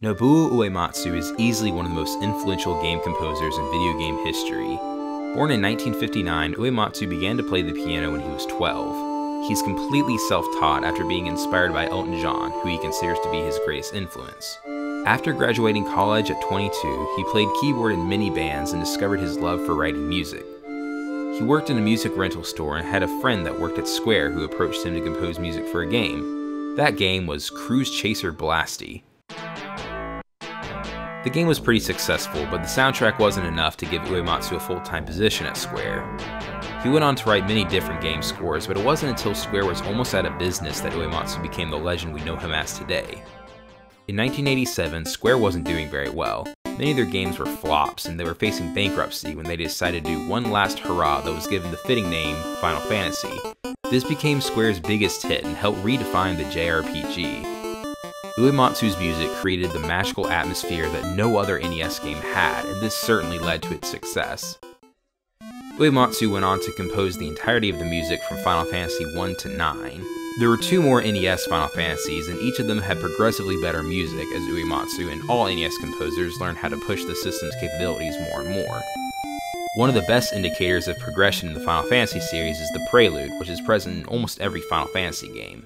Nobuo Uematsu is easily one of the most influential game composers in video game history. Born in 1959, Uematsu began to play the piano when he was 12. He's completely self-taught after being inspired by Elton John, who he considers to be his greatest influence. After graduating college at 22, he played keyboard in many bands and discovered his love for writing music. He worked in a music rental store and had a friend that worked at Square who approached him to compose music for a game. That game was Cruise Chaser Blassty. The game was pretty successful, but the soundtrack wasn't enough to give Uematsu a full-time position at Square. He went on to write many different game scores, but it wasn't until Square was almost out of business that Uematsu became the legend we know him as today. In 1987, Square wasn't doing very well. Many of their games were flops, and they were facing bankruptcy when they decided to do one last hurrah that was given the fitting name Final Fantasy. This became Square's biggest hit and helped redefine the JRPG. Uematsu's music created the magical atmosphere that no other NES game had, and this certainly led to its success. Uematsu went on to compose the entirety of the music from Final Fantasy I to IX. There were two more NES Final Fantasies, and each of them had progressively better music as Uematsu and all NES composers learned how to push the system's capabilities more and more. One of the best indicators of progression in the Final Fantasy series is the Prelude, which is present in almost every Final Fantasy game.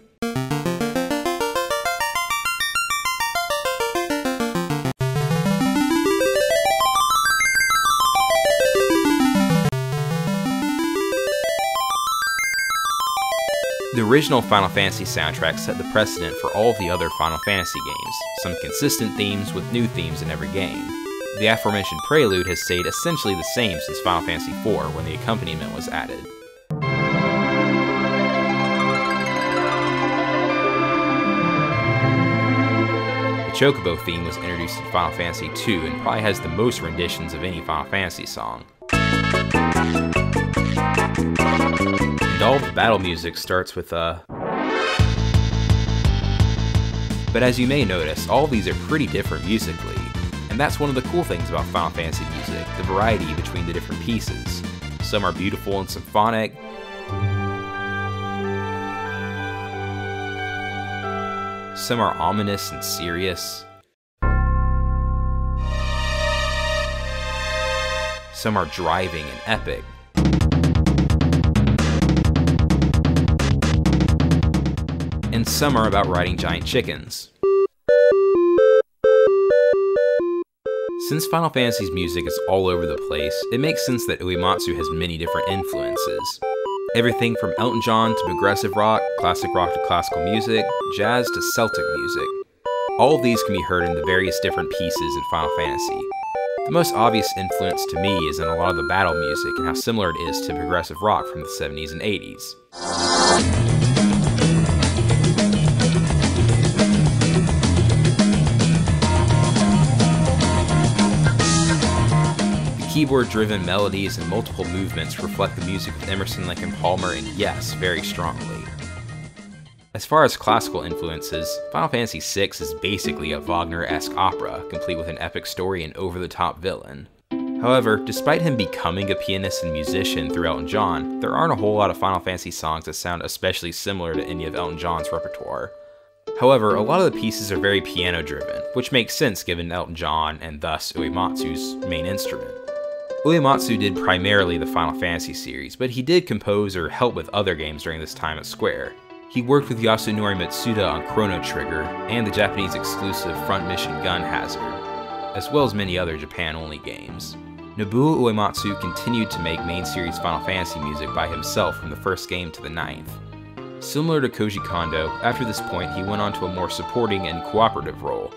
The original Final Fantasy soundtrack set the precedent for all of the other Final Fantasy games, some consistent themes with new themes in every game. The aforementioned Prelude has stayed essentially the same since Final Fantasy IV when the accompaniment was added. The Chocobo theme was introduced in Final Fantasy II and probably has the most renditions of any Final Fantasy song. And all of the battle music starts with a... But as you may notice, all of these are pretty different musically, and that's one of the cool things about Final Fantasy music, the variety between the different pieces. Some are beautiful and symphonic, some are ominous and serious, some are driving and epic, and some are about riding giant chickens. Since Final Fantasy's music is all over the place, it makes sense that Uematsu has many different influences. Everything from Elton John to progressive rock, classic rock to classical music, jazz to Celtic music. All of these can be heard in the various different pieces in Final Fantasy. The most obvious influence to me is in a lot of the battle music and how similar it is to progressive rock from the 70s and 80s. Keyboard-driven melodies and multiple movements reflect the music of Emerson, Lake and Palmer, and yes, very strongly. As far as classical influences, Final Fantasy VI is basically a Wagner-esque opera, complete with an epic story and over-the-top villain. However, despite him becoming a pianist and musician through Elton John, there aren't a whole lot of Final Fantasy songs that sound especially similar to any of Elton John's repertoire. However, a lot of the pieces are very piano-driven, which makes sense given Elton John and thus Uematsu's main instrument. Uematsu did primarily the Final Fantasy series, but he did compose or help with other games during this time at Square. He worked with Yasunori Mitsuda on Chrono Trigger and the Japanese exclusive Front Mission Gun Hazard, as well as many other Japan-only games. Nobuo Uematsu continued to make main series Final Fantasy music by himself from the first game to the 9th. Similar to Koji Kondo, after this point he went on to a more supporting and cooperative role.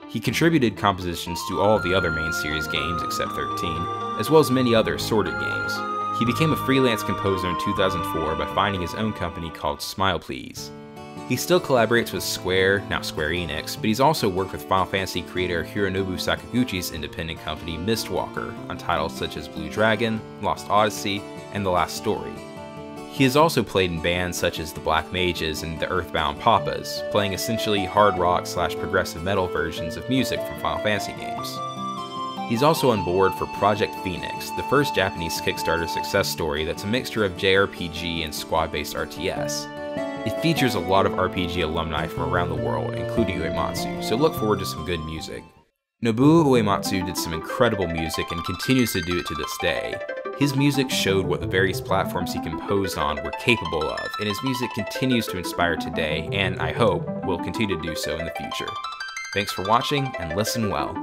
He contributed compositions to all of the other main series games except 13, as well as many other assorted games. He became a freelance composer in 2004 by finding his own company called Smile Please. He still collaborates with Square, now Square Enix, but he's also worked with Final Fantasy creator Hironobu Sakaguchi's independent company Mistwalker on titles such as Blue Dragon, Lost Odyssey, and The Last Story. He has also played in bands such as the Black Mages and the Earthbound Papas, playing essentially hard rock / progressive metal versions of music from Final Fantasy games. He's also on board for Project Phoenix, the first Japanese Kickstarter success story that's a mixture of JRPG and squad-based RTS. It features a lot of RPG alumni from around the world, including Uematsu, so look forward to some good music. Nobuo Uematsu did some incredible music and continues to do it to this day. His music showed what the various platforms he composed on were capable of, and his music continues to inspire today, and I hope will continue to do so in the future. Thanks for watching, and listen well.